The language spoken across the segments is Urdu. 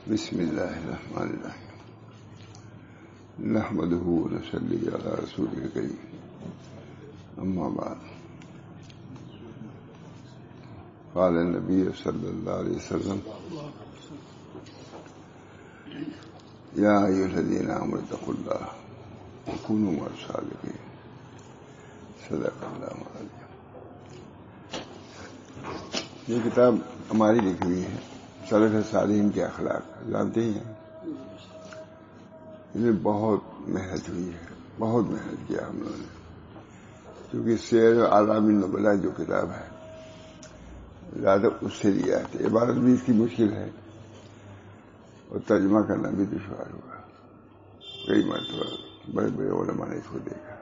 بسم اللہ الرحمن الرحیم نحمدہ ونصلی علی رسولہ الکریم اما بعد قال النبی صلی اللہ علیہ وسلم یا ایھا الذین آمنوا اتقوا اللہ وکونوا مع الصادقین صدق اللہ العظیم۔ یہ کتاب ہماری لکھی ہوئی ہے سلف صالحین کے اخلاق، جانتے ہی ہیں اس میں بہت محنت ہوئی ہے، بہت محنت کیا ہم لوگوں نے، کیونکہ سیر اعلام النبلاء جو کتاب ہے زیادہ اس سے لیا ہے، عبارت بھی اس کی مشکل ہے اور ترجمہ کرنا بھی دشوار ہوگا۔ کئی مرتبہ بڑے بڑے علماء نے اس کو دیکھا،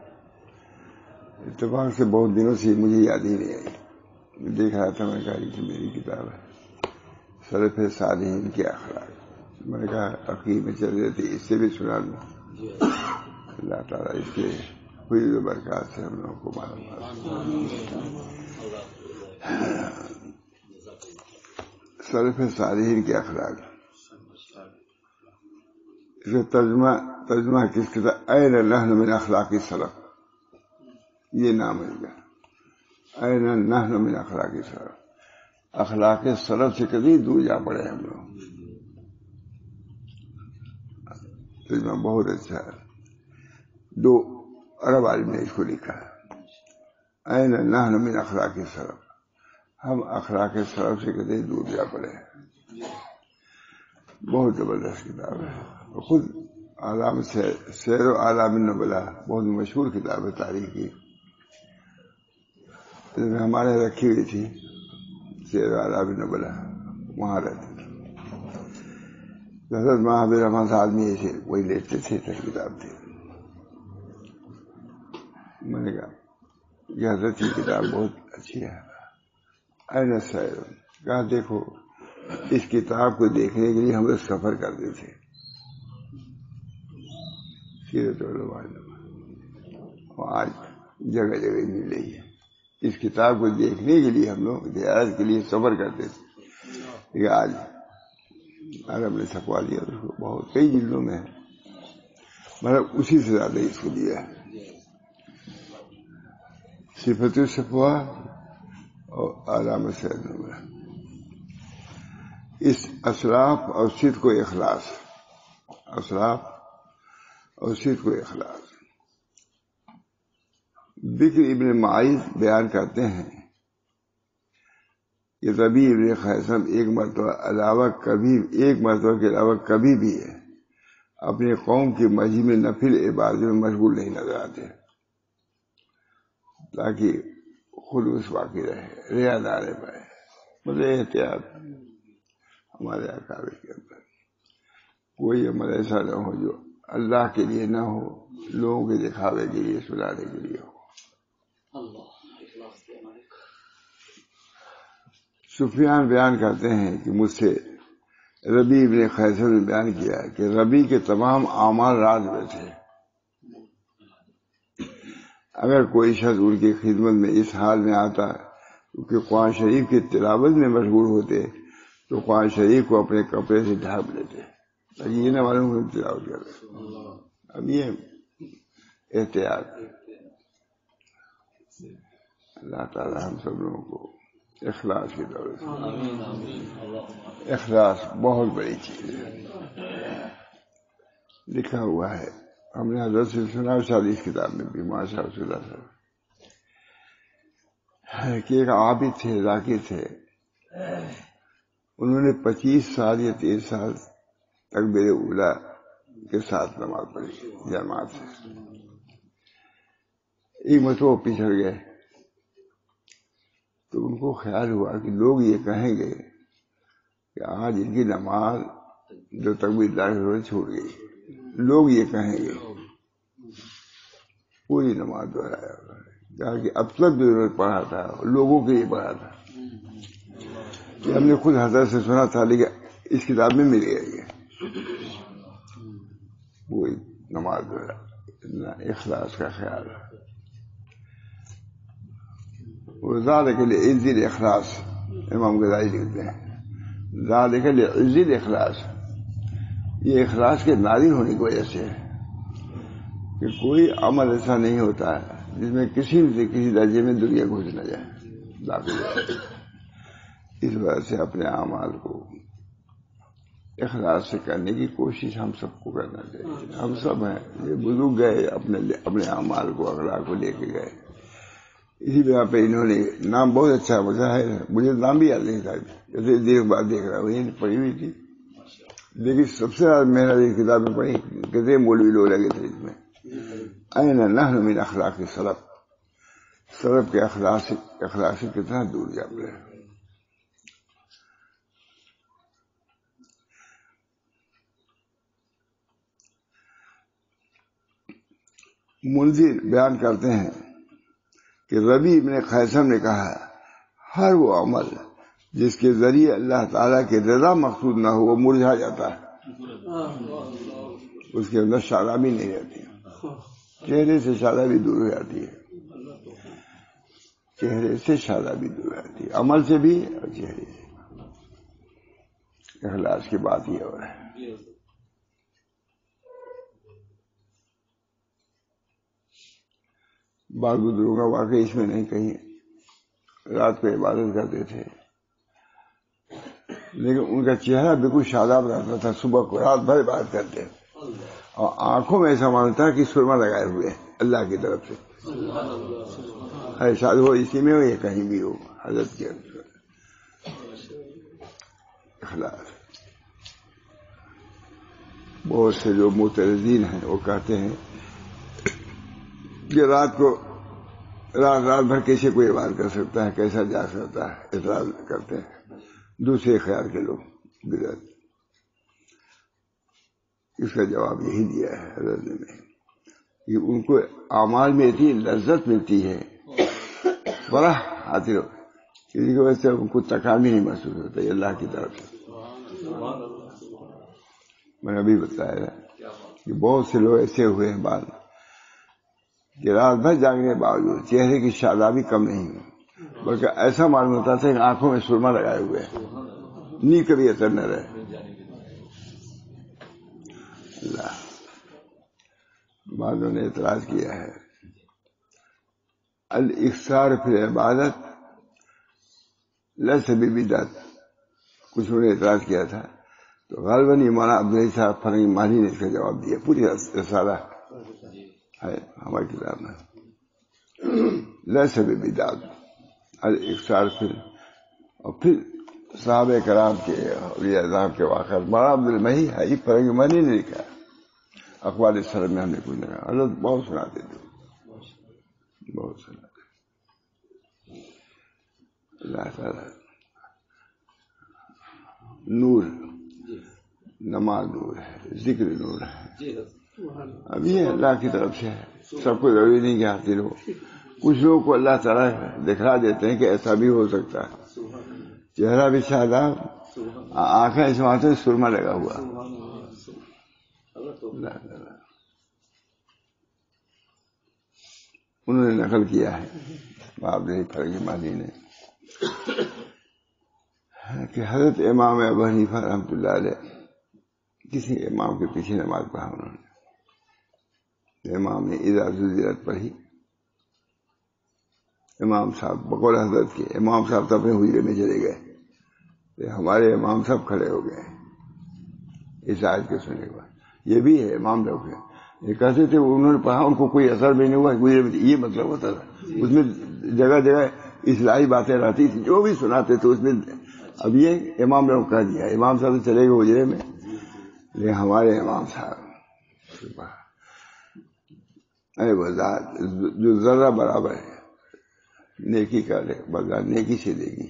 اتفاق سے بہت دنوں سے مجھے یاد ہی نہیں آئی، میں دیکھ رہا تھا، میں نے کہا کہ میری کتاب ہے سلف صالحین کے اخلاق، میں نے کہا عقیل میں چل رہے تھے، اس سے بھی سنا لوں۔ اللہ تعالیٰ اس کے فضل و برکات سے ہم لوگوں کو معلوم۔ سلف صالحین کے اخلاق، اس کا ترجمہ کس کے ساتھ؟ این نحن من اخلاق السلف، یہ نام ہے کیا؟ این نحن من اخلاق السلف، اخلاق سلف سے کبھی دور جا پڑے ہم لوگ۔ ترجمہ بہت اچھا ہے، 2 عرب عالم نے اس کو لکھا ہے، این نحن من اخلاق السلف، ہم اخلاق سلف سے کبھی دور جا پڑے ہیں۔ بہت زبردست کتاب ہے، خود اعلام سیر و اعلام النبلاء بہت مشہور کتاب ہے تاریخ کی، ہمارے رکھی ہوئی تھی سیر و اعلام النبلاء، وہاں رہتے تھے حضرت محمد رحمان صاحب آدمی ایسے وہی لیتے تھے، کتاب تھی۔ میں نے کہا یہ حضرت کی کتاب بہت اچھی ہے، این سیر، کہا دیکھو اس کتاب کو دیکھنے کے لیے ہم لوگ سفر کرتے تھے، سیرت علماء، اور آج جگہ جگہ مل رہی ہے۔ اس کتاب کو دیکھنے کے لیے ہم لوگ زیارت کے لیے سفر کرتے تھے، یہ آج عرب نے چھپوا دیا اس کو، بہت کئی جلدوں میں ہے، مطلب اسی سے زیادہ اس کو دیا ہے۔ صفت الصفوہ اور اعلام سیر نمبر، اس اسلاف اور صدق و اخلاص، اسلاف اور صدق و اخلاص۔ بکر ابن معیز بیان کرتے ہیں کہ ربیع ابن خیثم ایک مرتبہ کے علاوہ کبھی بھی ہے اپنی قوم کی مسجد میں نفل عبادت میں مشغول نہیں نظر آتے، تاکہ خلوص باقی رہے، ریا نہ رہ پائے، مطلب احتیاط ہمارے اکابر کے اندر کوئی عمل ایسا نہ ہو جو اللہ کے لیے نہ ہو، لوگوں کے دکھاوے کے لیے، سنانے کے لیے ہو۔ سفیان بیان کرتے ہیں کہ مجھ سے ربیع ابن خیثم نے بیان کیا کہ ربیع کے تمام اعمال رات میں تھے، اگر کوئی شخص ان کی خدمت میں اس حال میں آتا کہ قرآن شریف کی تلاوت میں مشغول ہوتے تو قرآن شریف کو اپنے کپڑے سے ڈھانپ لیتے تاکہ یہ نہ معلوم ہو تلاوت کر رہے۔ اب یہ احتیاط، اللہ تعالی ہم سب لوگوں کو اخلاص کی دولت، اخلاص بہت بڑی چیز ہے۔ لکھا ہوا ہے، ہم نے حضرت سے سنا، شاید اس کتاب میں بھی، ماشاء رسول اللہ صلی اللہ علیہ وسلم، کہ ایک عابد تھے، ذاکر تھے، انہوں نے 25 سال یا 30 سال تکبیر اولیٰ کے ساتھ نماز پڑھی جماعت سے۔ ایک مرتبہ پچھڑ گئے تو ان کو خیال ہوا کہ لوگ یہ کہیں گے کہ آج ان کی نماز جو تکبیر داخل چھوٹ گئی، لوگ یہ کہیں گے، پوری نماز دہرایا، کہا کہ اب تک جو پڑھا تھا لوگوں کے لیے پڑھا تھا، کہ ہم نے خود حضرت سے سنا تھا لیکن اس کتاب میں مل گیا یہ، وہی نماز دہرایا، اتنا اخلاص کا خیال ہے۔ ذالک لعز الاخلاص، امام غزالی لکھتے ہیں ذالک لعز الاخلاص، یہ اخلاص کے نازل ہونے کی وجہ سے ہے کہ کوئی عمل ایسا نہیں ہوتا ہے جس میں کسی سے کسی درجے میں دنیا گھس نہ جائے داخل ہو. اس وجہ سے اپنے اعمال کو اخلاص سے کرنے کی کوشش ہم سب کو کرنا چاہیے. ہم سب ہیں، یہ بزرگ گئے اپنے اعمال کو اخلاق کو لے کے گئے. اسی بنا پہ انہوں نے نام بہت اچھا مزہ ہے، مجھے نام بھی یاد نہیں تھا، جیسے دیر بعد دیکھ رہا ہوں یہ پڑھی ہوئی تھی، لیکن سب سے زیادہ محنت اس کتاب میں پڑھی کتنے مولوی لوگ لگے تھے اس میں. این نحن من اخلاق سلف، سلف کے اخلاق سے کتنا دور جا پڑے. منذر بیان کرتے ہیں کہ ربیع بن خیثم نے کہا ہر وہ عمل جس کے ذریعے اللہ تعالیٰ کی رضا مقصود نہ ہو وہ مرجھا جاتا ہے، اس کے اندر شادابی نہیں رہتی، چہرے سے شادابی دور ہو جاتی ہے، چہرے سے شادابی دور ہو جاتی ہے، عمل سے بھی اور چہرے سے. اخلاص کی بات یہ ہو رہا ہے. بعض بزرگوں کا واقعہ اس میں نہیں، کہیں رات کو عبادت کرتے تھے لیکن ان کا چہرہ بالکل شاداب رہتا تھا، صبح کو رات بھر عبادت کرتے اور آنکھوں میں ایسا مانتا کہ سرما لگائے ہوئے اللہ کی طرف سے. شاید ہو اسی میں ہو یا کہیں بھی ہو، حضرت کے اخلاص. بہت سے جو معترضین ہیں وہ کہتے ہیں کہ رات بھر کیسے کوئی عبادت کر سکتا ہے، کیسا جا سکتا ہے، اعتراض کرتے ہیں دوسرے خیال کے لوگ بدعت. اس کا جواب یہی دیا ہے حضرت نے کہ ان کو اعمال میں اتنی لذت ملتی ہے، بڑا حاصل ہو، کسی کی وجہ سے ان کو تکان بھی نہیں محسوس ہوتا اللہ کی طرف سے. میں نے ابھی بتایا کہ بہت سے لوگ ایسے ہوئے ہیں بعد کہ رات بھر جاگنے کے باوجود چہرے کی شادابی کم نہیں ہوئی، بلکہ ایسا معلوم ہوتا تھا کہ آنکھوں میں سرما لگائے ہوئے ہیں، نیند کبھی اثر نہ رہے. اللہ بعضوں نے اعتراض کیا ہے الاکثار فی العبادت لیس ببدعت، کچھ انہوں نے اعتراض کیا تھا تو غالباً مولانا عبدالعزیز صاحب فرنگی مالی نے اس کا جواب دیا، پوری رسالہ ہے ہماری کتاب میں. لیس ببدعت الاکثار فی، اور پھر صحابہ کرام کے اولیاء اعظام کے واقعات مولانا عبدالمحی ہے فرنگی مالی نے لکھا، اخبار سر میں ہم نے کچھ لکھا. حضرت بہت سناتے تھے، بہت سناتے. اللہ تعالیٰ نور، نماز نور ہے، ذکر نور ہے. اب یہ اللہ کی طرف سے ہے، سب کو ضروری نہیں کہ حاصل ہو. کچھ لوگوں کو اللہ تعالیٰ دکھا دیتے ہیں کہ ایسا بھی ہو سکتا ہے، چہرہ بھی شاداب، آنکھیں اس وہاں سے سرما لگا ہوا. انہوں نے نقل کیا ہے آپ نے فرنگی مالی نے کہ حضرت امام ابو حنیفہ رحمۃ اللہ علیہ کسی امام کے پیچھے نماز پڑھا، انہوں نے امام نے اذا زلزلت پڑھی. امام صاحب بقول حضرت کے امام صاحب تو اپنے حجرے میں چلے گئے، ہمارے امام صاحب کھڑے ہو گئے اس آیت کے سننے کے بعد. یہ بھی ہے امام لوگ ہیں، یہ کہتے تھے انہوں نے پڑھا ان کو کوئی اثر بھی نہیں ہوا، یہ مطلب ہوتا تھا. اس میں جگہ جگہ اصلاحی باتیں رہتی تھی، جو بھی سناتے تھے اس میں. اب یہ امام لوگ کہہ دیا، امام صاحب سے چلے گئے حجرے میں، لیکن ہمارے امام صاحب اے وہ ذات جو ذرہ برابر ہے نیکی کا بدلہ نیکی سے دے گی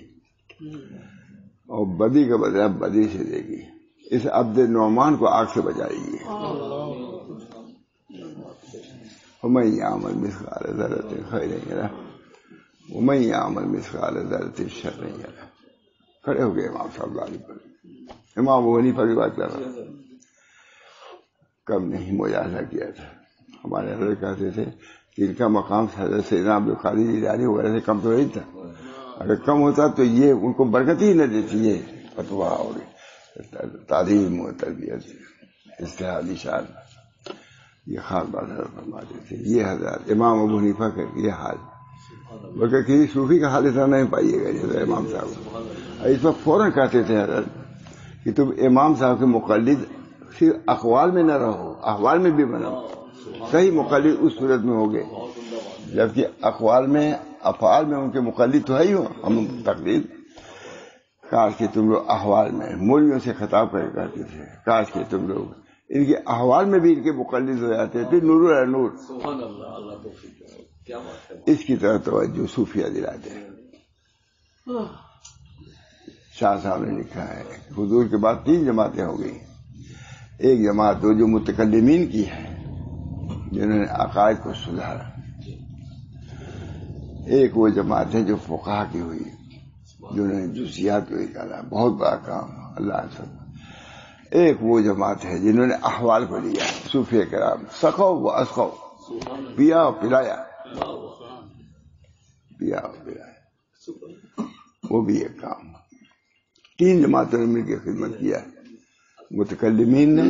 اور بدی کا بدلہ بدی سے دے گی. اس عبد نعمان کو آگ سے بچائے گی. ومن یعمل مثقال ذرۃ خیرا یرہ ومن یعمل مثقال ذرۃ شرا یرہ. کھڑے ہو گئے امام صاحب غالب پر، امام ابو حنیفہ کی بات کر رہا، کم نہیں مجاہدہ کیا تھا. ہمارے حضرت کہتے تھے کہ ان کا مقام حضرت سیدنا عبدالقادر جیلانی وغیرہ سے کم تو نہیں تھا، اگر کم ہوتا تو یہ ان کو برکت ہی نہ دیتی ہے فتویٰ اور تعلیم و تربیت. استحالی شان یہ خاص بات فرماتے تھے. یہ حضرات امام ابو حنیفہ کا یہ حال، بلکہ کسی صوفی کا حال اتنا نہیں پائیے گا جیسے امام صاحب. اس وقت فوراً کہتے تھے حضرت کہ تم امام صاحب کے مقلد صرف اقوال میں نہ رہو، احوال میں بھی بنو. صحیح مقلد اس صورت میں ہوگے جبکہ اقوال میں افعال میں ان کے مقلد تو ہے ہی ہو. ہم تقلید کاش کہ تم لوگ احوال میں مولویوں سے خطاب کرتے تھے، کاش کہ تم لوگ ان کے احوال میں بھی ان کے مقلد ہو جاتے تھے. نور ہے نور. اس کی طرح توجہ صوفیہ دلاتے ہیں. شاہ صاحب نے لکھا ہے حضور کے بعد 3 جماعتیں ہو گئی. ایک جماعت جو متکلمین کی ہے جنہوں نے عقائد کو سدھارا. ایک وہ جماعت ہے جو فقہا کی ہوئی جنہوں نے جزیات کو نکالا، بہت بڑا کام اللہ سے. ایک وہ جماعت ہے جنہوں نے احوال کو لیا، صوفیہ کرام سقو و اسقو، پیا اور پلایا، پیا اور پلایا. وہ بھی ایک کام. 3 جماعتوں نے مل کے خدمت کیا، متکلمین نے،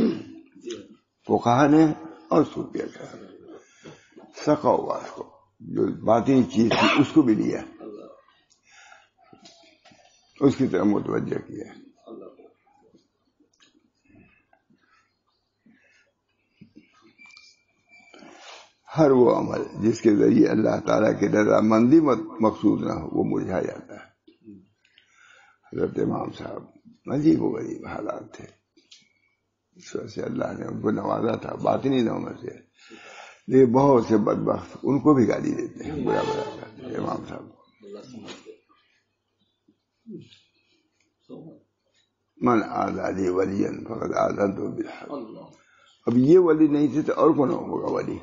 فقہا نے اور صوفیہ کرام. سقو و اسقو جو باطنی چیز تھی اس کو بھی لیا، اس کی طرف متوجہ کیا. ہر وہ عمل جس کے ذریعے اللہ تعالیٰ کی رضامندی مقصود نہ ہو وہ مرجھا جاتا ہے. حضرت امام صاحب عجیب و غریب حالات تھے، اس وجہ سے اللہ نے ان کو نوازا تھا باطنی نعمت سے. لیکن بہت سے بدبخت ان کو بھی گالی دیتے ہیں، برا برا کہتے ہیں امام صاحب. من آزادی ولی فقط آزاد و بالحق. اب یہ ولی نہیں تھے تو اور کون ہوگا ولی؟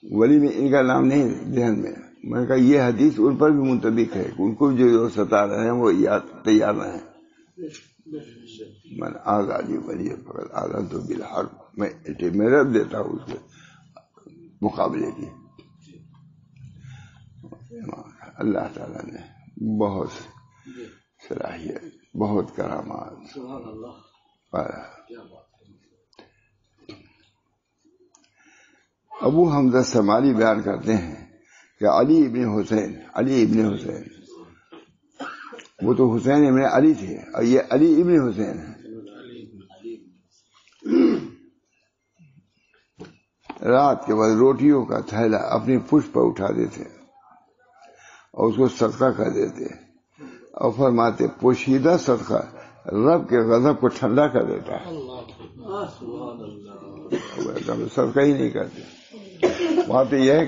ولی میں ان کا نام نہیں ذہن میں. میں نے کہا یہ حدیث ان پر بھی منطبق ہے کہ ان کو جو ستا رہے ہیں وہ تیار نہ ہیں. من آزادی ولی فقط آزاد و بالحق. میں رب دیتا ہوں اس کے مقابلے کی. اللہ تعالیٰ نے بہت صلاحیت، بہت کرامات پایا. ابو حمزہ سمالی بیان کرتے ہیں کہ علی ابن حسین وہ تو حسین ابن علی تھے اور یہ علی ابن حسین ہے. رات کے بعد روٹیوں کا تھیلا اپنی پشت پر اٹھا دیتے اور اس کو صدقہ کر دیتے اور فرماتے پوشیدہ صدقہ رب کے غضب کو ٹھنڈا کر دیتا ہے. صدقہ ہی نہیں کرتے. وہاں پہ یہ ہے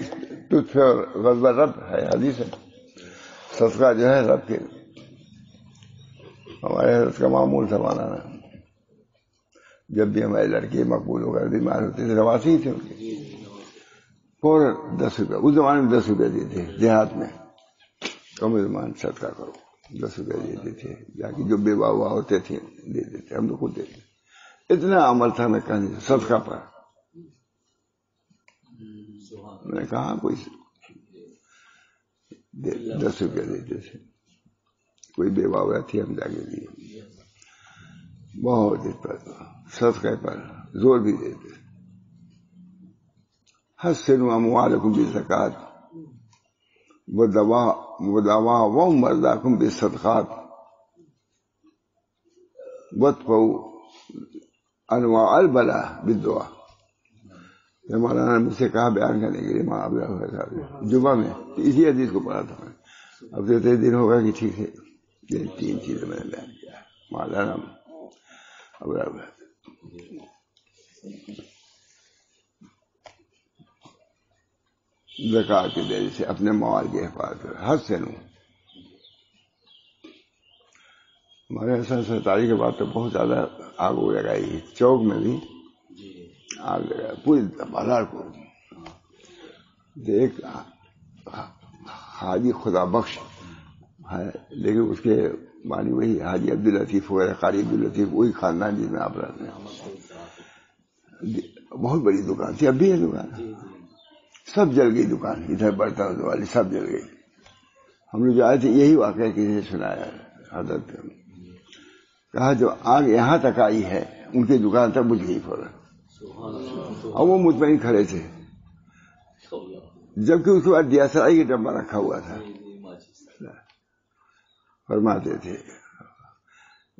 تجھ پہ غضب رب ہے، حدیث ہے. صدقہ جو ہے رب کے، ہمارے حضرت کا معمول تھا مانا. جب بھی ہمارے لڑکے مقبول ہو کر بیمار ہوتے تھے، رواسی تھے ان کے، فوراً 10 روپے، اس زمانے میں 10 روپے دیتے دیہات میں. کم زمان صدقہ کرو، 10 روپے دیتے تھے. جا کے جو بیوہ ہوا ہوتے تھے دے دیتے، ہم لوگ خود دیتے. اتنا عمل تھا میں کہنے صدقہ پر. میں نے کہا کوئی 10 روپے دیتے تھے. کوئی بیوہ ہوا تھی ہم جا کے دیے. بہت اس پر صدقے پر زور بھی دیتے. حسنوا اموالکم بالزکات ودعواهم مرضاکم بالصدقات وادفعوا انواع البلاء بالدعاء. مولانا نے مجھ سے کہا بیان کرنے کے لیے جمعہ میں اسی حدیث کو پڑھا تھا میں. اب تو 3 دن ہوگا کہ ٹھیک ہے یہ 3 چیزیں میں نے بیان کیا. مولانا زکات کے ذریعے سے اپنے موال کی حفاظت کر. حد سے نو ہمارے حسن سرطاری کے بعد تو بہت زیادہ آگ ہو لگائی. چوک میں بھی آگ لگائی پوری بازار کو. ایک حاجی خدا بخش ہے لیکن اس کے معنی وہی حاجی عبداللطیف وغیرہ، قاری عبداللطیف، وہی خاندان جس میں آپ رہتے ہیں. بہت بڑی دکان تھی، اب بھی ہے دکان. سب جل گئی دکان، ادھر برتن والی سب جل گئی. ہم لوگ جو آئے تھے یہی واقعہ کسی نے سنایا. حضرت کہا جو آگ یہاں تک آئی ہے ان کی دکان تک بجھ گئی فوراً، اور وہ مطمئن کھڑے تھے، جبکہ اس کے بعد دیا سرائی کا ڈبہ رکھا ہوا تھا۔ فرماتے تھے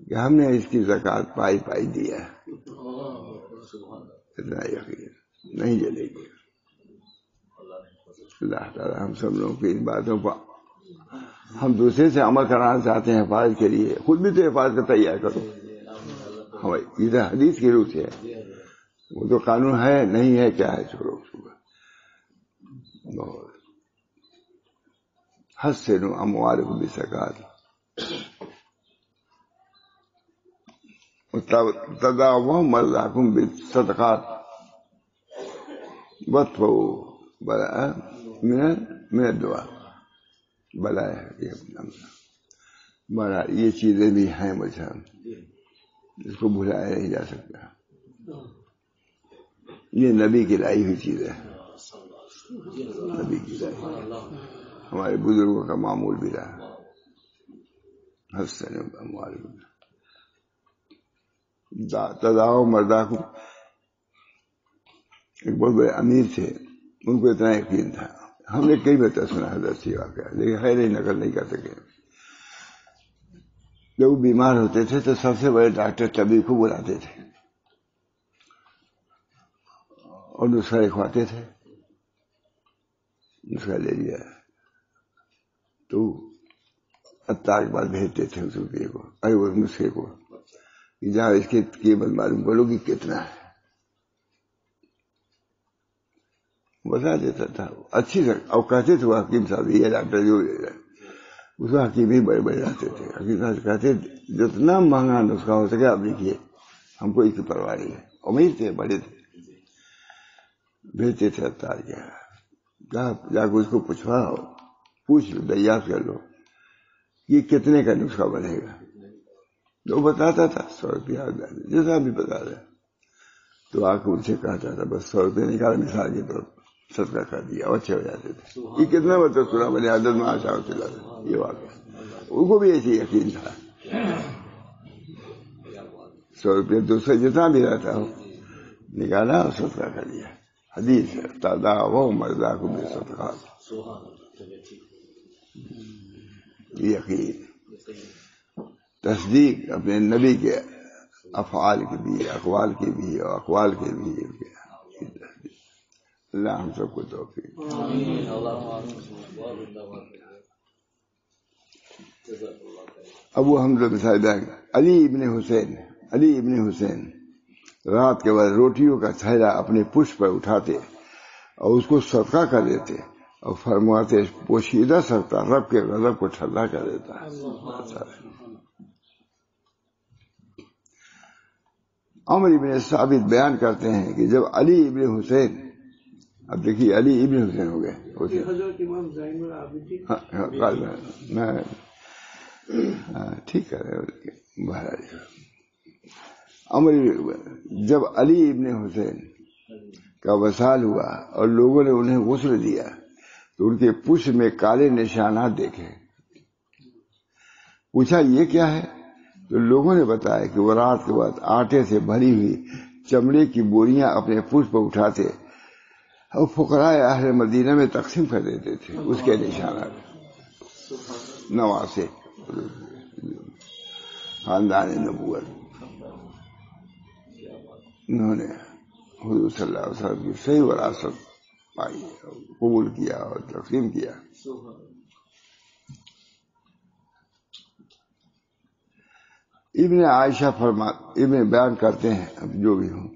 کہ ہم نے اس کی زکوٰۃ پائی دیا، اتنا یقین نہیں جلے گی۔ اللہ تعالیٰ ہم سب لوگوں کی ان باتوں پر ہم دوسرے سے عمل کرانا چاہتے ہیں حفاظت کے لیے، خود بھی تو حفاظت کا تیار کرو۔ ہماری ادھر حدیث کی روح سے ہے، وہ تو قانون ہے نہیں ہے کیا ہے، چھوڑو بہت حسنوا اموالکم بالزکوٰۃ تداووا مرضاکم بالصدقات واطفئوا من الدعاء۔ بلا ہے بڑا، یہ چیزیں بھی ہیں مجھے، اس کو بھلایا نہیں جا سکتا، یہ نبی کی لائی ہوئی چیز ہے، نبی کی لائی، ہمارے بزرگوں کا معمول بھی رہا۔ حسن اموالکم تداووا مرضاکم، ایک بہت بڑے امیر تھے، ان کو اتنا یقین تھا، ہم نے کئی بار سنا حضرت سے واقعہ، لیکن ہے نہیں، نقل نہیں کر سکے۔ جب وہ بیمار ہوتے تھے تو سب سے بڑے ڈاکٹر طبیب کو بلاتے تھے اور نسخہ لکھواتے تھے، نسخہ لے لیا تو عطار کے بعد بھیجتے تھے اس روپیے کو، اس نسخے کو، کہ جہاں اس کی قیمت معلوم کرو کہ کتنا ہے، بتا دیتا تھا اچھی سے، اور کہتے تھے وہ حکیم صاحب، یہ ڈاکٹر جو اس کو حکیم ہی بڑے بڑے آتے تھے، حکیم صاحب کہتے جتنا مہنگا نسخہ ہو سکے آپ لکھیے، ہم کو اس کی پرواہ نہیں ہے، امیر تھے، بڑے تھے، بھیجتے تھے عطار کے جا کے اس کو پوچھواؤ، پوچھ لو، دریافت کر لو یہ کتنے کا نسخہ بنے گا، وہ بتاتا تھا 100 روپیہ جیسا بھی بتا رہے، تو آ کے ان سے کہتا تھا بس 100 روپئے نکالا، مثال کے طور صدقہ کر دیا، اور اچھے ہو جاتے تھے۔ یہ کتنا مطلب سنا بنے عادت میں آشا ہوتے جاتے، یہ واقعہ ان کو بھی ایسی یقین تھا، 100 روپئے 200 جتنا بھی رہتا ہو نکالا اور صدقہ کر دیا۔ حدیث ہے تداووا مرضاکم بالصدقات، یقین، تصدیق اپنے نبی کے افعال کی بھی، اقوال کی بھی اور اقوال کی بھی۔ اللہ ہم سب کو توفیق۔ ابو حمزہ مثال علی ابن حسین رات کے بعد روٹیوں کا تھیلا اپنے پشت پر اٹھاتے اور اس کو صدقہ کر دیتے اور فرماتے پوشیدہ صدقہ رب کے غضب کو ٹھنڈا کر دیتا ہے۔ عمر ابن ثابت بیان کرتے ہیں کہ جب علی ابن حسین، اب دیکھیے علی ابن حسین ہو گئے، ٹھیک ہے، عمر جب علی ابن حسین کا وصال ہوا اور لوگوں نے انہیں غسل دیا تو ان کے پشت میں کالے نشانات دیکھے، پوچھا یہ کیا ہے؟ تو لوگوں نے بتایا کہ وہ رات کے بعد آٹے سے بھری ہوئی چمڑے کی بوریاں اپنے پشت پر اٹھاتے اور فقراء اہل مدینہ میں تقسیم کر دیتے تھے، اس کے نشانات، نواسے، خاندان نبوت، انہوں نے حضور صلی اللہ علیہ وسلم کی صحیح وراثت پائی، قبول کیا اور تقسیم کیا۔ ابن بیان کرتے ہیں، اب جو بھی ہوں،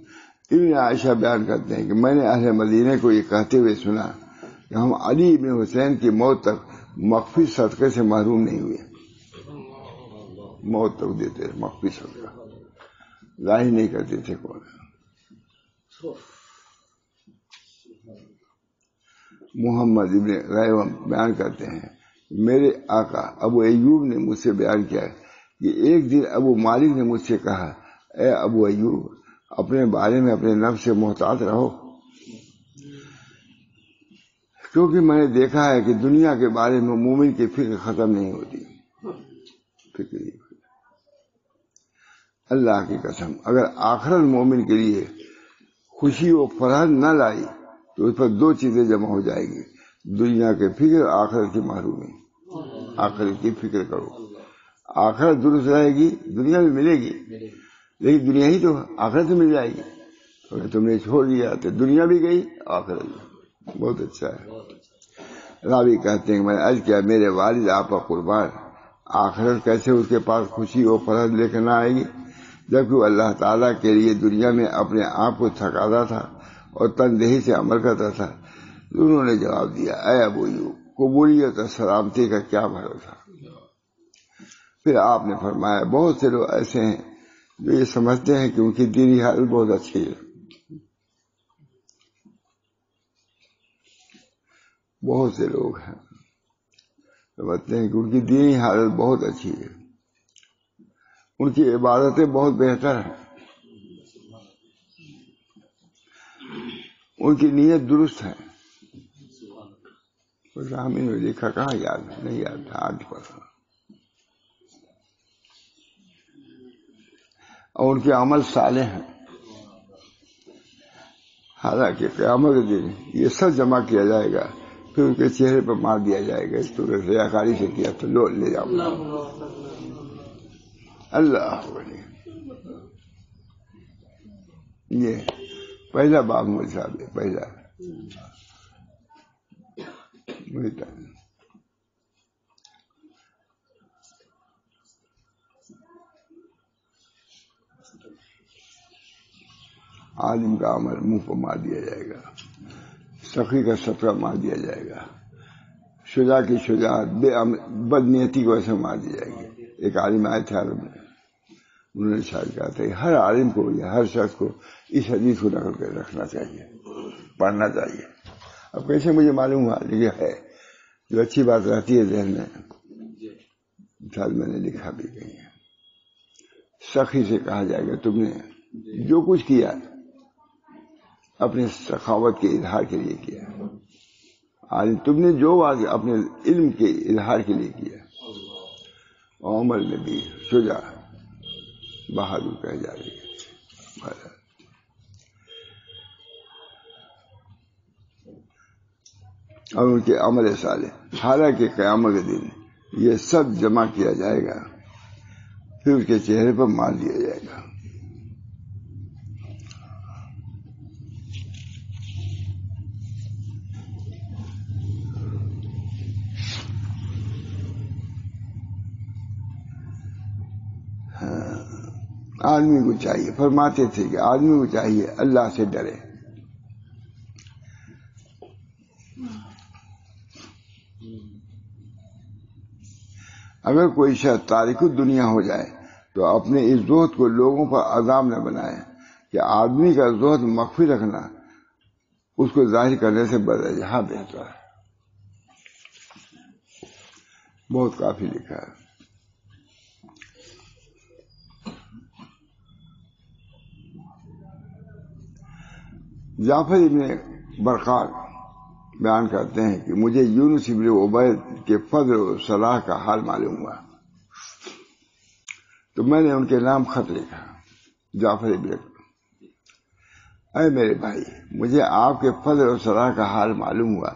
ابن عائشہ بیان کرتے ہیں کہ میں نے اہل مدینے کو یہ کہتے ہوئے سنا کہ ہم علی ابن حسین کی موت تک مخفی صدقے سے محروم نہیں ہوئے، موت تک دیتے مخفی صدقہ، ظاہر نہیں کرتے تھے کون۔ محمد ابن غیوم بیان کرتے ہیں میرے آقا ابو ایوب نے مجھ سے بیان کیا کہ ایک دن ابو مالک نے مجھ سے کہا، اے ابو ایوب، اپنے بارے میں اپنے نفس سے محتاط رہو، کیونکہ میں نے دیکھا ہے کہ دنیا کے بارے میں مومن کی فکر ختم نہیں ہوتی، فکر اللہ کی قسم اگر آخرت مومن کے لیے خوشی و فرحت نہ لائی تو اس پر دو چیزیں جمع ہو جائے گی، دنیا کے فکر، آخرت کی محرومی۔ آخرت کی فکر کرو، آخرت درست رہے گی، دنیا بھی ملے گی، لیکن دنیا ہی تو آخرت میں مل جائے گی۔ اگر تم نے چھوڑ دیا تو دنیا بھی گئی، آخرت بھی۔ بہت اچھا ہے۔ راوی کہتے ہیں کہ میں نے عرض کیا میرے والد آپ کا قربان، آخرت کیسے اس کے پاس خوشی و فرحت لے کر نہ آئے گی جبکہ وہ اللہ تعالیٰ کے لیے دنیا میں اپنے آپ کو تھکاتا تھا اور تندہی سے عمل کرتا تھا۔ انہوں نے جواب دیا، اے ابو ایوب، قبولیت اور سلامتی کا کیا بھروسہ؟ پھر آپ نے فرمایا بہت سے لوگ ایسے ہیں جو یہ سمجھتے ہیں کہ ان کی دینی حالت بہت اچھی ہے، بہت سے لوگ ہیں سمجھتے ہیں کہ ان کی دینی حالت بہت اچھی ہے، ان کی عبادتیں بہت بہتر ہیں، ان کی نیت درست ہے۔ ہم نے لکھا کہاں یاد نہیں یاد تھا، آج پڑھا، اور ان کے عمل صالح ہیں۔ حالانکہ قیامت کے دن یہ سب جمع کیا جائے گا، پھر ان کے چہرے پر مار دیا جائے گا، اس تو ریاکاری سے کیا تو لو لے جاؤ۔ اللہ یہ پہلا باب مجھ صاحب ہے، پہلا عالم کا عمل منہ پر مار دیا جائے گا، سخی کا سترہ مار دیا جائے گا، شجاع کی شجاعت بدنیتی کی وجہ سے مار دی جائے گی۔ ایک عالم آئے تھے عالم میں، انہوں نے شاید کہا تھا کہ ہر عالم کو یا ہر شخص کو اس حدیث کو نقل کر رکھنا چاہیے، پڑھنا چاہیے۔ اب کیسے مجھے معلوم ہوا، لیکن ہے جو اچھی بات رہتی ہے ذہن میں، شاید میں نے لکھا بھی کہیں ہے۔ سخی سے کہا جائے گا تم نے جو کچھ کیا اپنے سخاوت کے اظہار کے لیے کیا، عالم تم نے جو واضح اپنے علم کے اظہار کے لیے کیا، اور عمل میں بھی شجاع بہادر کہہ جا رہی ہے، اور ان کے عمل صالح۔ حالانکہ قیامت کے دن یہ سب جمع کیا جائے گا، پھر اس کے چہرے پر مار دیا جائے گا۔ آدمی کو چاہیے، فرماتے تھے کہ آدمی کو چاہیے اللہ سے ڈرے۔ اگر کوئی شخص تارک دنیا ہو جائے تو اپنے اس زہد کو لوگوں پر عذاب نہ بنائے کہ آدمی کا زہد مخفی رکھنا اس کو ظاہر کرنے سے بدجہاں بہتر ہے۔ بہت کافی لکھا ہے۔ جعفر ابن برقان بیان کرتے ہیں کہ مجھے یونس ابن عبید کے فضل و صلاح کا حال معلوم ہوا تو میں نے ان کے نام خط لکھا۔ جعفر ابن، اے میرے بھائی، مجھے آپ کے فضل و صلاح کا حال معلوم ہوا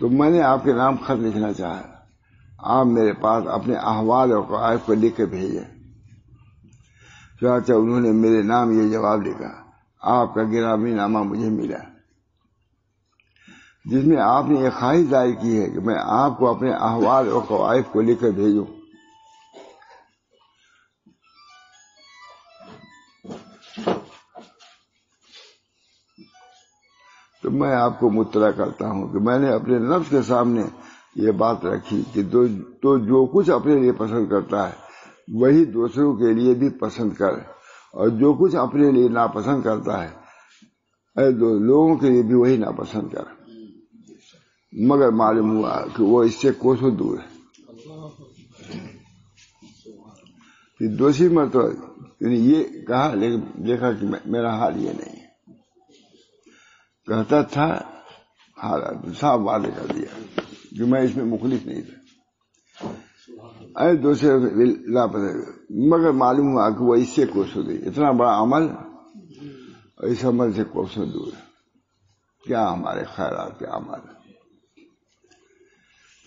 تو میں نے آپ کے نام خط لکھنا چاہا۔ آپ میرے پاس اپنے احوال اور قائف کو لکھ کے بھیجے۔ چنانچہ انہوں نے میرے نام یہ جواب لکھا، آپ کا گرامی نامہ مجھے ملا، جس میں آپ نے یہ خواہش ظاہر کی ہے کہ میں آپ کو اپنے احوال اور قوائف کو لکھ کر بھیجوں۔ تو میں آپ کو مطلع کرتا ہوں کہ میں نے اپنے نفس کے سامنے یہ بات رکھی کہ تو جو کچھ اپنے لیے پسند کرتا ہے وہی دوسروں کے لیے بھی پسند کر، اور جو کچھ اپنے لیے ناپسند کرتا ہے لوگوں کے لیے بھی وہی ناپسند کر۔ مگر معلوم ہوا کہ وہ اس سے کوسوں دور ہے۔ پھر دوسری مرتبہ یہ کہا، لیکن دیکھا کہ میرا حال یہ نہیں ہے۔ کہتا تھا حالات صاحب وعدے کر دیا کہ میں اس میں مخلص نہیں تھا، دوسرے لاپتہ، مگر معلوم ہوا کہ وہ اس سے کوسوں دور، اتنا بڑا عمل اور اس عمل سے کوسوں دور. کیا ہمارے خیرات کے عمل.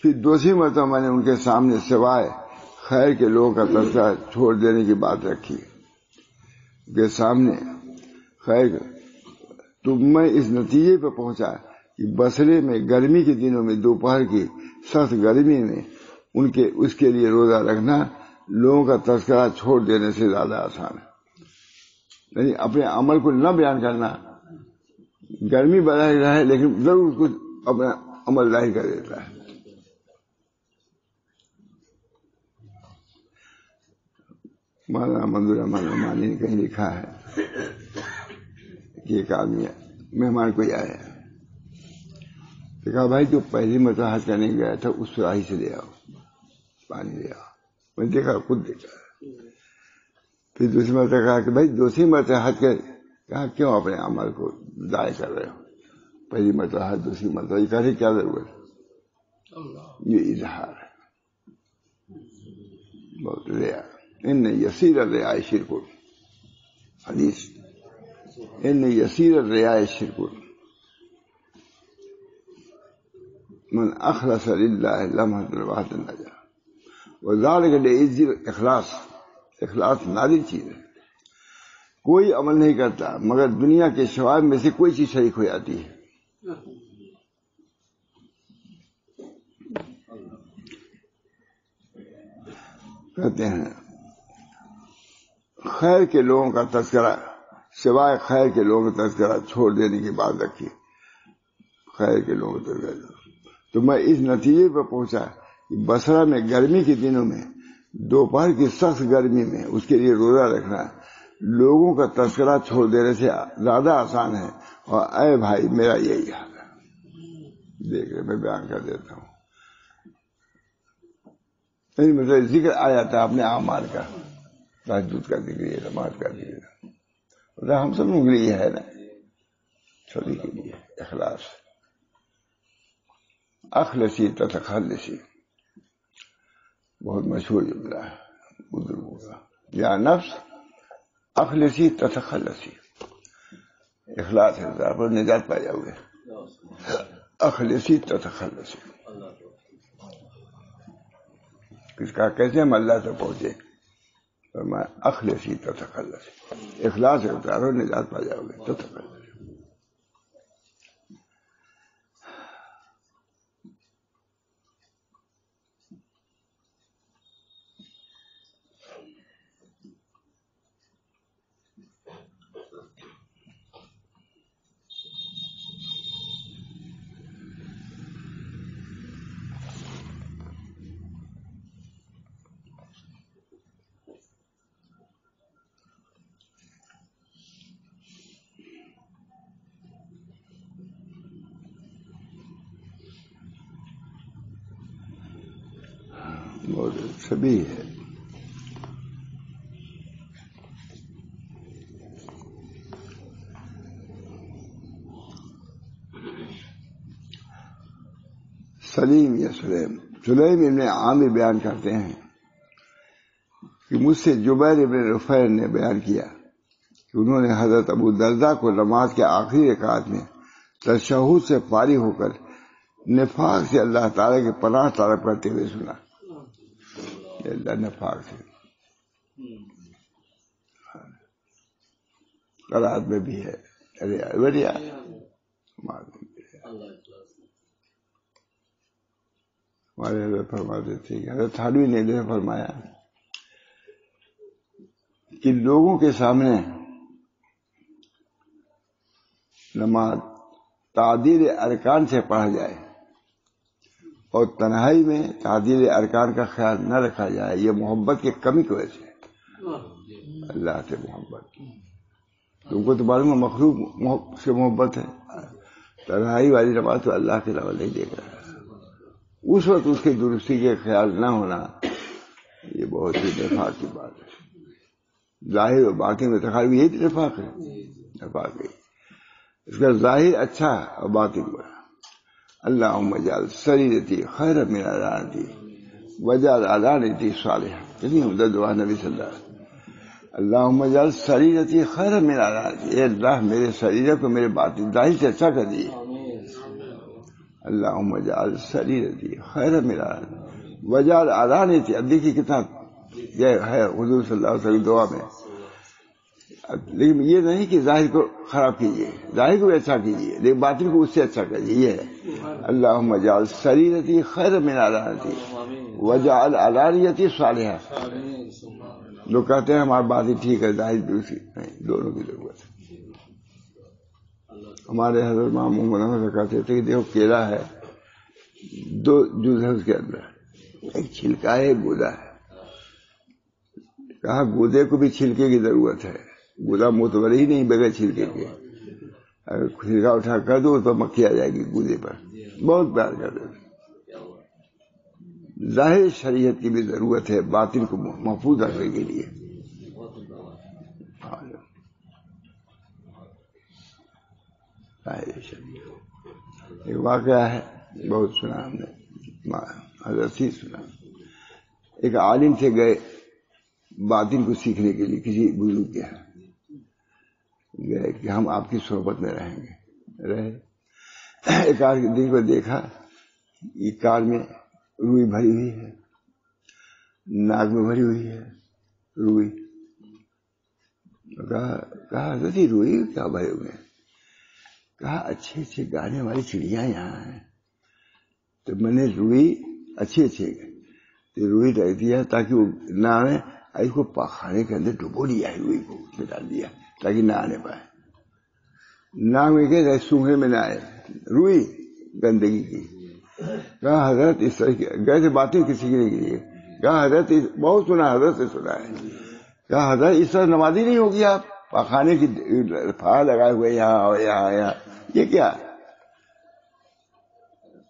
پھر دوسری مرتبہ میں نے ان کے سامنے سوائے خیر کے لوگوں کا تذکرہ چھوڑ دینے کی بات رکھی. ان کے سامنے خیر، تو میں اس نتیجے پہ پہنچا کہ بصرے میں گرمی کے دنوں میں، دوپہر کی سخت گرمی میں اس کے لیے روزہ رکھنا لوگوں کا تذکرہ چھوڑ دینے سے زیادہ آسان ہے. یعنی اپنے عمل کو نہ بیان کرنا، گرمی بڑھائی رہے لیکن ضرور کچھ اپنا عمل ظاہر کر دیتا ہے. مولانا منظور احمد رحمانی نے کہیں لکھا ہے کہ ایک آدمی مہمان کوئی آیا، کہا بھائی جو پہلی مرتبہ حج کرنے گیا تھا اس سراہی سے لے آؤ، پانی لے آؤ. میں نے دیکھا، خود دیکھا. پھر دوسری مرتبہ کہا کہ بھائی دوسری مرتبہ حج کر، کہا کیوں اپنے عمل کو ضائع کر رہے ہو، پہلی مرتبہ حج دوسری مرتبہ، یہ کہنے کیا ضرورت. یہ اظہار ہے بہت ریا. ان یسیر الرعاء شرک، حدیث ان یسیر الرعاء شرک من اخلص للہ لمحۃ الواحد النجا. وذالک لعز الاخلاص. اخلاص نادر چیز ہے. کوئی عمل نہیں کرتا مگر دنیا کے شوائب میں سے کوئی چیز شریک ہو جاتی ہے. کہتے ہیں خیر کے لوگوں کا تذکرہ، سوائے خیر کے لوگوں کا تذکرہ چھوڑ دینے کی بات رکھی. خیر کے لوگوں کا تذکرہ. تو میں اس نتیجے پر پہنچا کہ بصرہ میں گرمی کے دنوں میں، دوپہر کی سخت گرمی میں اس کے لیے روزہ رکھنا لوگوں کا تذکرہ چھوڑ دینے سے زیادہ آسان ہے. اور اے بھائی میرا یہی حال ہے. دیکھ رہے، میں بیان کر دیتا ہوں. مطلب ذکر آ جاتا ہے اپنے اعمال کا، تہجد کا ذکر ہے، نماز کا ذکر ہے. ہم سب لوگ کے لیے ہے نا، سبھی کے لیے اخلاص. اخلصی تتخلصی بہت مشہور جملہ ہے بزرگوں کا. یا نفس اخلصی تتخلصی، اخلاص ہے پر نجات پا جاؤ گے. اخلصی تتخلصی. کس کا کیسے ہم اللہ سے پہنچے؟ فرمایا اخلصی تتخلصی، اخلاص اختیار ہو نجات پا جاؤ گے. تتخلصی سبھی ہے. سلیم یا سلیم ابن عامر بیان کرتے ہیں کہ مجھ سے جبیر ابن رفیع نے بیان کیا کہ انہوں نے حضرت ابو درداء کو نماز کے آخری رکعت میں تشہد سے فارغ ہو کر نفاق سے اللہ تعالیٰ کی پناہ طلب کرتے ہوئے سنا. اللہ نفاق سے قرآن میں بھی ہے. ہمارے حضرت فرماتے تھے کہ حضرت تھانوی نے فرمایا کہ لوگوں کے سامنے نماز تعدیل ارکان سے پڑھا جائے اور تنہائی میں تعدیل ارکان کا خیال نہ رکھا جائے، یہ محبت کی کمی کی وجہ سے. اللہ سے محبت، تم کو تو معلوم ہے مخلوق سے محبت ہے. تنہائی والی نماز تو اللہ کے علاوہ نہیں دیکھ رہا. اس وقت اس کی درستی کے خیال نہ ہونا یہ بہت ہی نفاق کی بات ہے. ظاہر و باطن میں تخالی یہی نفاق ہے. نفاق ہے اس کا ظاہر اچھا اور باطن برا. اللہم اجعل سریرتی خیر من علانتی وجعل علانیتی صالحہ. کتنی عمدہ دعا نبی صلی اللہ علیہ وسلم. اللہم اجعل سریرتی خیر من علانیتی. اے اللہ میرے سریرہ کو میرے باطن ظاہر سے اچھا کر دیے. اللہم اجعل سریرتی خیر من علانیتی وجعل علانیتی. اب دیکھیے کتنا یہ ہے حضور صلی اللہ علیہ وسلم دعا میں. لیکن یہ نہیں کہ ظاہر کو خراب کیجیے، ظاہر کو بھی اچھا کیجیے، لیکن باطن کو اس سے اچھا کریے. یہ ہے اللہم اجعل سریرتی خیر من علانیتی وجعل علانیتی صالحہ. لوگ کہتے ہیں ہمارا باطن ٹھیک ہے، ظاہر دوسری نہیں، دونوں کی ضرورت ہے. ہمارے حضرت امام محمد احمد کہتے تھے کہ دیکھو کیلا ہے، دو جز ہے اس کے اندر، ایک چھلکا ہے ایک گودا ہے. کہا گودے کو بھی چھلکے کی ضرورت ہے، گودا معتبر ہی نہیں بغیر چھلکے کے. اگر چھلکا اٹھا کر دو اس پر مکھی آ جائے گی گودے پر. بہت پیار کرتے ہیں. ظاہر شریعت کی بھی ضرورت ہے باطن کو محفوظ رکھنے کے لیے. ظاہر شریعت ایک واقعہ ہے، بہت سنا ہم نے، حضرت ہی سنا. ایک عالم سے گئے باطن کو سیکھنے کے لیے کسی بزرگ کے یہاں گئے کہ ہم آپ کی صحبت میں رہیں گے. رہے ایک دن کو دیکھا یہ کار میں روئی بھری ہوئی ہے، ناک میں بھری ہوئی ہے روئی. کہا حضرت یہ روئی کیا بھرے ہوئے ہیں؟ کہا اچھے اچھے گانے والی چڑیاں یہاں ہیں تو میں نے روئی اچھے روئی رکھ دیا تاکہ وہ نہ آنے. اس کو پاخانے کے اندر ڈبو لیا ہے، روئی کو اس میں ڈال دیا تاکہ نہ آنے پائے. ناک میں کہ سونگھنے میں نہ آئے روئی گندگی کی. کہا حضرت اس طرح گئے تھے باتیں کسی کے لیے. کہا حضرت بہت سنا، حضرت سے سنا ہے. کہا حضرت اس طرح نمازی نہیں ہوگی آپ، پاخانے کی پھاڑ لگائے ہوئے یہاں اور یہاں یہ کیا؟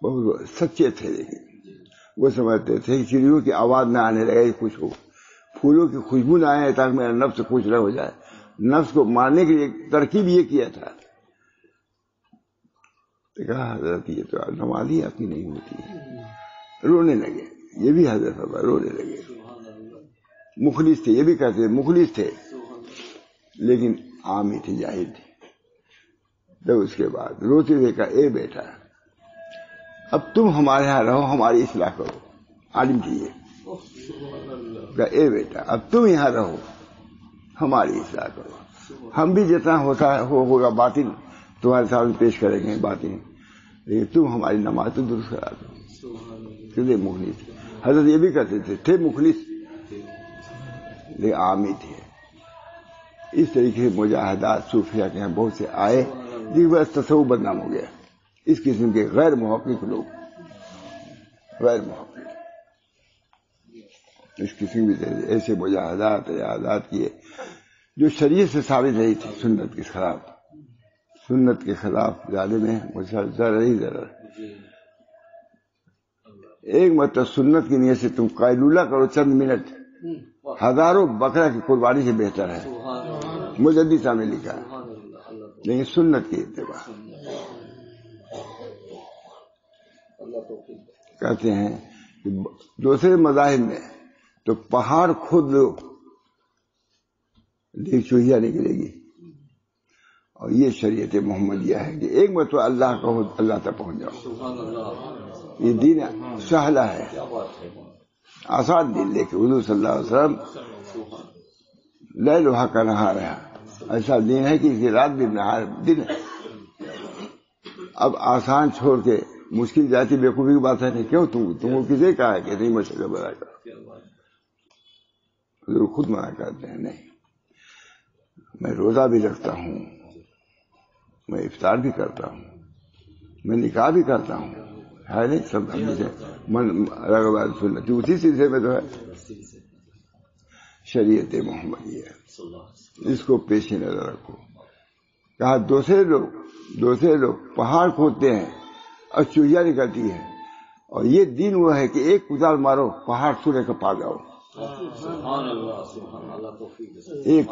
بہت سچے تھے، لیکن وہ سمجھتے تھے کہ چڑیوں کی آواز نہ آنے لگے کچھ ہو، پھولوں کی خوشبو نہ آئے تاکہ میرا نفس خوش نہ ہو جائے. نفس کو مارنے کے لیے ترکیب یہ کیا تھا. تو کہا حضرت یہ تو نمازی آپ کی نہیں ہوتی. رونے لگے. یہ بھی حضرت بابا رونے لگے. مخلص تھے، یہ بھی کہتے تھے مخلص تھے لیکن عامی تھے، جاہل تھے. تو اس کے بعد روتے ہوئے کہا اے بیٹا اب تم ہمارے یہاں رہو، ہماری اصلاح کرو. عالم تھی یہ. کہا اے بیٹا اب تم یہاں رہو، ہماری اصلاح کرو. ہم بھی جتنا ہوگا باطن تمہارے سامنے پیش کریں گے باطن، لیکن تم ہماری نماز تو درست کرا دو. کتنے مخلص. حضرت یہ بھی کہتے تھے مخلص لیکن عامی تھے. اس طریقے مجاہدات صوفیہ کے ہیں بہت سے آئے جن کا تصوف بدنام ہو گیا. اس قسم کے غیر محقق لوگ، غیر محقق اس قسم کی ایسے مجاہدات ریاضات کیے جو شریعت سے ثابت نہیں تھی. سنت کے خلاف، سنت کے خلاف ظالم ہے، مسلسل ہی ضرر. ایک مرتبہ سنت کی نیت سے تم قیلولہ کرو چند منٹ، ہزاروں بکرا کی قربانی سے بہتر ہے. مجدد صاحب نے لکھا ہے. لیکن سنت کی اتباع. کہتے ہیں کہ دوسرے مذاہب میں تو پہاڑ کھود لو لیکن چوہیا نکلے گی، اور یہ شریعت محمدیہ ہے کہ ایک مرتبہ اللہ کہو اللہ تک پہنچ جاؤ. یہ دین سہلہ ہے، آسان دین. لے کے حضور صلی اللہ علیہ وسلم لیل کا نہار ہے. ایسا دین ہے کہ اس کی رات بھی نہار دن ہے. اب آسان چھوڑ کے مشکل جاتی بیوقوفی کی بات ہے نہیں. کیوں تم کو کسے کہا ہے کہ نہیں مشکل بنا کر؟ حضور خود منع کرتے ہیں نہیں. میں روزہ بھی رکھتا ہوں، میں افطار بھی کرتا ہوں، میں نکاح بھی کرتا ہوں، ہے نہیں سب ہم سے من رغبات سنت اسی سلسلے میں تو ہے. شریعت محمدیہ اس کو پیش نظر رکھو. کہا دوسرے لوگ پہاڑ کھودتے ہیں اور چوہیا نکلتی ہے، اور یہ دین وہ ہے کہ ایک کدال مارو پہاڑ سورے کا پا جاؤ. ایک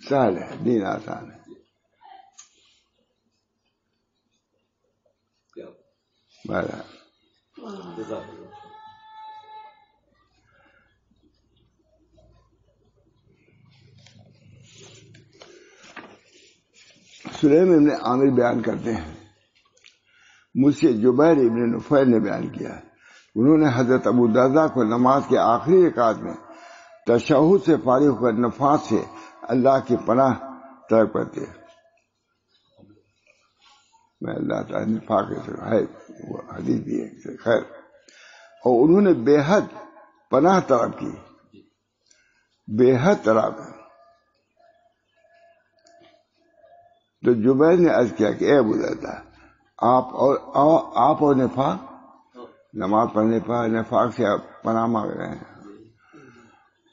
سہل ہے، دین آسان ہے. سلیم ابن عامر بیان کرتے ہیں، مجھ سے جبیر ابن نفیل نے بیان کیا، انہوں نے حضرت ابو درداء کو نماز کے آخری رکعت میں تشہد سے فارغ ہو کر نفاس سے اللہ کی پناہ طلب کرتے ہیں۔ میں اللہ تعالیٰ نفاق ہے وہ حدیث بھی ہے خیر، اور انہوں نے بے حد پناہ طلب کی، بے حد طلب۔ تو جبیر نے عرض کیا کہ اے ابو درداء، آپ اور نفاق، نماز پڑھنے پر نفاق سے آپ پناہ مانگ رہے ہیں،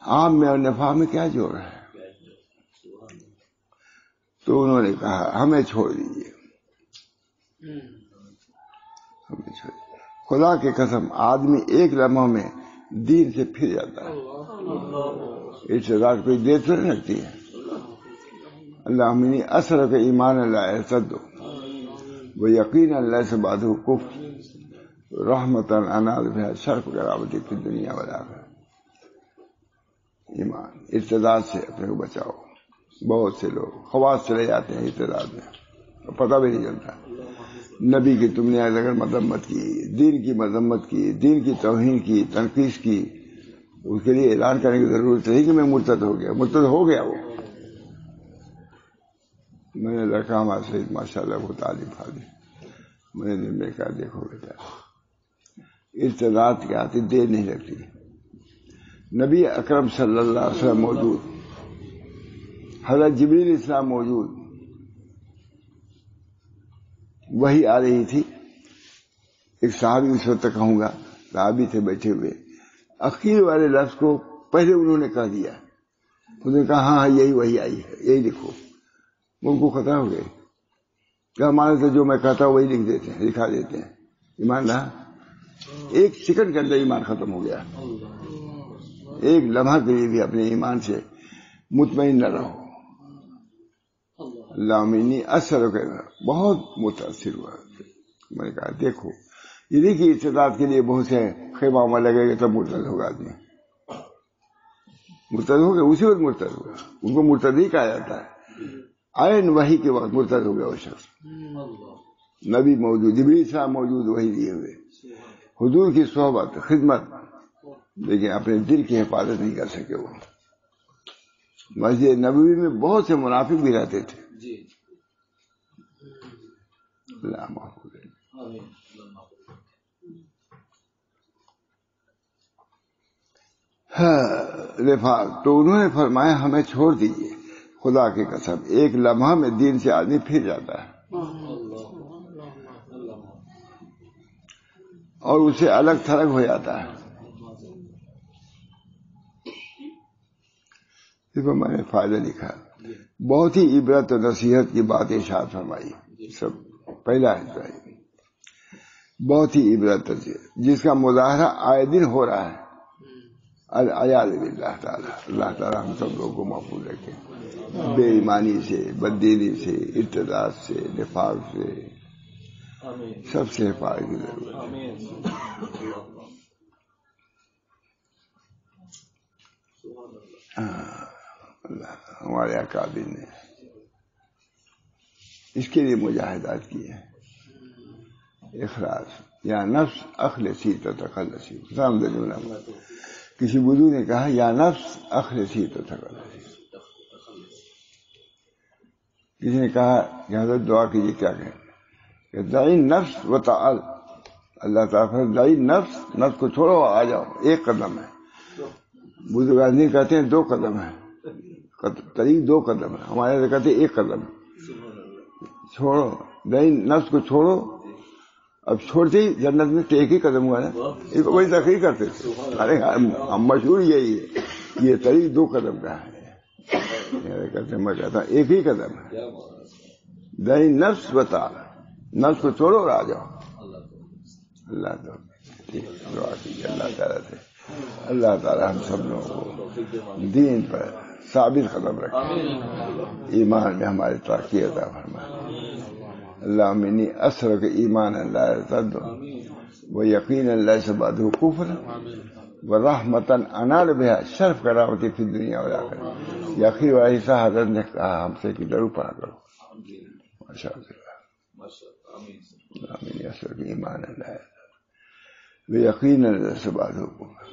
آپ میں اور نفاق میں کیا جوڑ ہے؟ تو انہوں نے کہا ہمیں چھوڑ دیجیے، ہمیں چھوڑ دیجیے۔ خدا کی قسم آدمی ایک لمحہ میں دین سے پھر جاتا ہے، اس سے رات کوئی دیر تو نہیں لگتی ہے۔ اللہ منی اثر کے ایمان اللہ صد وہ یقین اللہ سے بادو کف رحمتاً انال بها شرف قرابتی کی دنیا والا ایمان۔ ارتداد سے اپنے کو بچاؤ۔ بہت سے لوگ خواص چلے جاتے ہیں ارتداد میں، پتہ بھی نہیں چلتا۔ نبی کی تم نے اگر مذمت کی، دین کی مذمت کی، دین کی توہین کی، تنقید کی، اس کے لیے اعلان کرنے کی ضرورت نہیں کہ میں مرتد ہو گیا، مرتد ہو گیا وہ۔ میں نے لڑکا ہمارے سید ماشاء اللہ وہ تعلیم فاضل، میں نے دن میں کہا دیکھو بیٹا ارتداد کے آتے دیر نہیں لگتی۔ نبی اکرم صلی اللہ علیہ وسلم موجود، حضرت جبریل السلام موجود، وہی آ رہی تھی۔ ایک صحابی اس وقت کہوں گا، صحابی تھے بیٹھے ہوئے، اخیر والے لفظ کو پہلے انہوں نے کہہ دیا، انہوں نے کہا ہاں یہی وہی آئی ہے، یہی لکھو۔ ان کو خطرہ ہو گئے کہ ہمارے سے جو میں کہتا ہوں وہی لکھ دیتے ہیں، لکھا دیتے ہیں۔ ایمان رہا، ایک سیکنڈ کے اندر ایمان ختم ہو گیا۔ ایک لمحہ کے لیے بھی اپنے ایمان سے مطمئن نہ رہو۔ اللہ منی اثر بہت متاثر ہوا۔ میں نے کہا دیکھو یہ دیکھیے ارتداد کے لیے بہت سے خیمہ میں لگے گا تب مرتد ہوگا آدمی، مرتد ہو گیا اسی وقت مرتد ہوگا، ان کو مرتد ہی کہا جاتا ہے۔ عین وحی کے وقت مرتد ہو گیا وہ شخص، نبی موجود، جبریل صاحب موجود، وحی لیے ہوئے، حضور کی صحبت خدمت، لیکن اپنے دل کی حفاظت نہیں کر سکے وہ۔ مسجد نبوی میں بہت سے منافق بھی رہتے تھے، اللہ محفوظ ہے۔ رفاق تو انہوں نے فرمایا ہمیں چھوڑ دیجیے، خدا کی قسم ایک لمحہ میں دین سے آدمی پھر جاتا ہے اور اسے الگ تھلگ ہو جاتا ہے۔ میں نے فائدہ لکھا، بہت ہی عبرت و نصیحت کی بات ارشاد فرمائی، سب پہلا حصہ ہے، بہت ہی عبرت جس کا مظاہرہ آئے دن ہو رہا ہے۔ العیاذ باللہ تعالی، اللہ تعالی ہم سب لوگوں کو محفوظ رکھے بے ایمانی سے، بددینی سے، ارتداد سے، نفاق سے، سب سے حفاظت کی ضرورت ہے۔ ہمارے اکابر نے اس کے لیے مجاہدات کی ہیں، اخلاص یا نفس اخلصی تتخلصی، سامنے جملہ کسی بزرگ نے کہا یا نفس اخلصی تتخلصی، کسی نے کہا کہ حضرت دعا کیجیے، کیا کہیں کہ دعی نفس و تعال، اللہ تعالیٰ دعی نفس، نفس کو چھوڑو آ جاؤ، ایک قدم ہے۔ بزرگ آدمی کہتے ہیں 2 قدم ہے، طریق 2 قدم ہے، ہمارے یہاں کہتے ہیں 1 قدم چھوڑو، دعی نفس کو چھوڑو۔ اب چھوڑتے ہی جنت میں تو 1 ہی قدم ہوا نا، اس کو بڑی تقریر کرتے تھے، ارے ہم مشہور یہی ہے، یہ طریق 2 قدم کا ہے، کہتے ہیں میں کہتا ہوں 1 ہی قدم ہے، دعی نفس بتا، نفس کو چھوڑو اور آ جاؤ۔ اللہ دعا کیجیے اللہ تعالیٰ سے، اللہ تعالیٰ ہم سب لوگوں کو دین پر ثابت قدم رکھے، ایمان میں ہماری ترقی عطا فرمائے۔ اللهم إني أسألك إيمانا لا يرتد ويقينا ليس بعده كفر ورحمة أنال بها شرف کرامتی فی الدنیا والآخرہ. یقین ایسا حضرت نے کہا ہم سے کہ ضرور پڑھا کرو. ماشاء اللہ. آمین. أسألك إيمانا لا يرتد ويقينا ليس بعده كفر.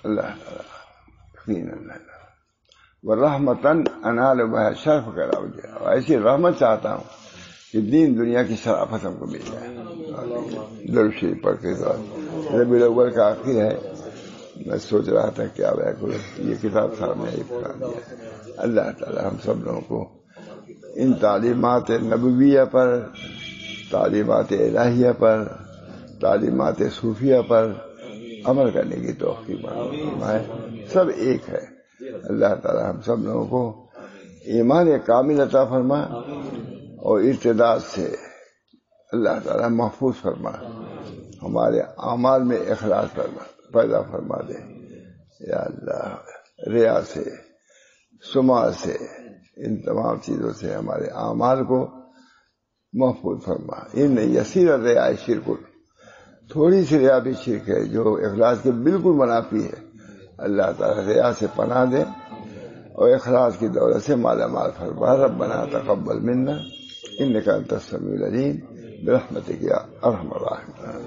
اللہ یقینا ورحمة أنال بها شرف کرامتی. ایسی رحمت چاہتا ہوں کہ دین دنیا کی شرافت ہم کو مل جائے. درود شریف پڑھ کے ربیع الاول کا آخر ہے. میں سوچ رہا تھا کیا بیان یہ کتاب سامنے پڑھا دیا. اللہ تعالی ہم سب لوگوں کو ان تعلیمات نبویہ پر، تعلیمات الہیہ پر، تعلیمات صوفیہ پر عمل کرنے کی توفیق فرمائے. سب ایک ہے. اللہ تعالی ہم سب لوگوں کو ایمان کامل عطا فرما اور ارتداد سے اللہ تعالی محفوظ فرما. ہمارے اعمال میں اخلاص پیدا فرما دے یا اللہ. ریا سے، سماع سے، ان تمام چیزوں سے ہمارے اعمال کو محفوظ فرما. ان یسیر ریا شرک، تھوڑی سی ریا بھی شرک ہے جو اخلاص کے بالکل منافی ہے. اللہ تعالی ریا سے پناہ دے اور اخلاص کی دولت سے مالا مال فرما. ربنا تقبل منا انک انت السمیع العلیم برحمتک یا ارحم الراحمین.